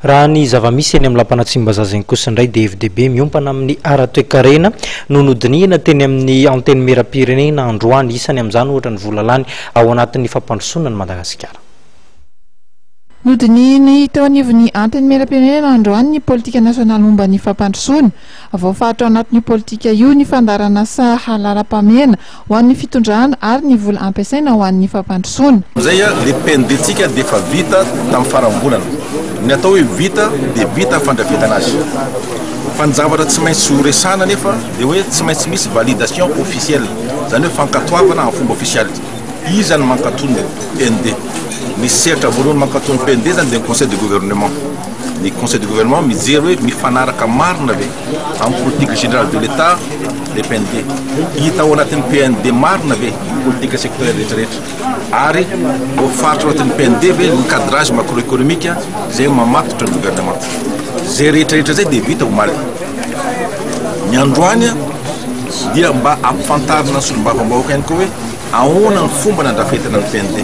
raha ny zava-misy eny amin'ny lampanatsimbazaza iny kosa indray dia FDB miompana amin'ny ara-toekarena no nodinihana teny amin'ny anteny mera-pirenena androany isany amin'izany ohatra ny volalany ao anatin'ny fampandrosoana ny Madagasikara. Nodinihiny teo anivon'ny anteny mera-pirenena androany ny politika nasionaly momba ny fampandrosoana. Voafaritra ao anatin'ny politika io ny fandarana sahalaram-pamena ho an'ny fitondrana ary ny vola ampiasaina ho an'ny fampandrosoana. Zay le pendentsika dia efa vita tamin'ny farambolana. Ny atao hoe vita dia vita fandravitana azy. Fa ny zavatra tsy maintsy ho resana nefa dia hoe tsy maintsy misy validation officielle, zany hoe fankatoavana amin'ny fomba officialy. Izy zany mankatony PND. Ny sehatra voalohany mankatony PND zany dia ny conseil de gouvernement. Ny conseil de gouvernement mijery hoe mifanaraka marina ve amin'ny politique générale de l'État le PND. Hita ao anatin'ny PND marina ve politique sectorielle rehetrarehetra. Ary voafaritra ao anatin'ny PND ve ny cadrage macroéconomique zay mamatotra ny gouvernement. Zay rehetrarehetra zay dia vita omaly. Ny androany dia mba ampifantarina sy mba-vaovaka ihany koa hoe ahoana ny fomba nandrafetana ny PND.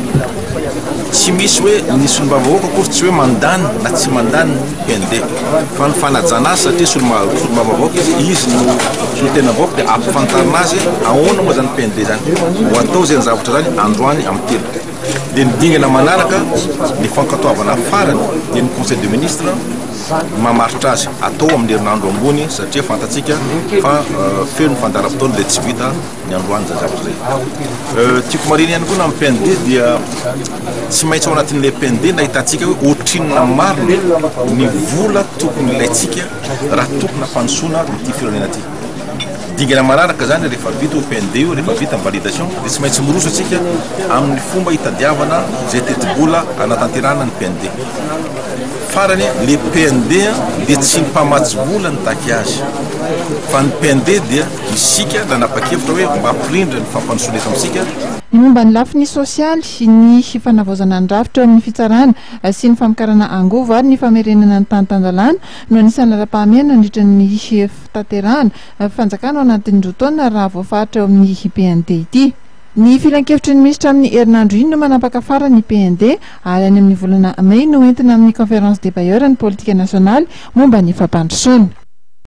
Tsy misy hoe ny solomba-vahoaka kosa tsy hoe mandany na tsy mandany PND fa ny fanajana azy satria solomba-vahoaka izy no tena vahoaka dia ampifantarina azy ahoana moa zany PND zany ho atao zay ny zavatra zany androany amin'ny telo. Dia ny dingana manaraka ny fankatoavana farany dia ny conseil de ministre mamaritra azy atao amin'ny herinandro ambony satria fantatsika fa feno fandaram-potoana dia tsy vita ny androany zay zavatra zay. Tiako marina ihany koa na amin'ny PND dia tsy maintsy ao anatin'ilay PND na hitantsika hoe ohatrinona marina ny vola tokony ilaitsika raha tokony hampandrosoana ity firenena ity. Dingana manaraka zany rehefa vita ho PND io, rehefa vita ny validation dia tsy maintsy miroso atsika amin'ny fomba hitadiavana zay teti-bola anatanterahana ny PND. Farany le PND dia tsy ny mpamatsy vola ny taky azy fa ny PND dia isika nanapa-kevitra hoe mba hampirindra ny fampandrosoana eto amintsika. Ny momba ny lafiny sosialy, ny fanavaozana ny rafitra amin'ny fitsarana sy ny famokarana angovo ary ny famerenana ny tany tandalana no anisan'ny lara-pahamehana nandritra ny fitaterana fanjakana ao anatin'ny roa taona raha voafaritra eo amin'ny PND ity. Ny filan-kevitry ny minisitra amin'ny herinandro iny no manapaka fara ny PND ary any amin'ny volana May no entina amin'ny conférence des bailleurs ny politika nasionaly momba ny fampandrosoana.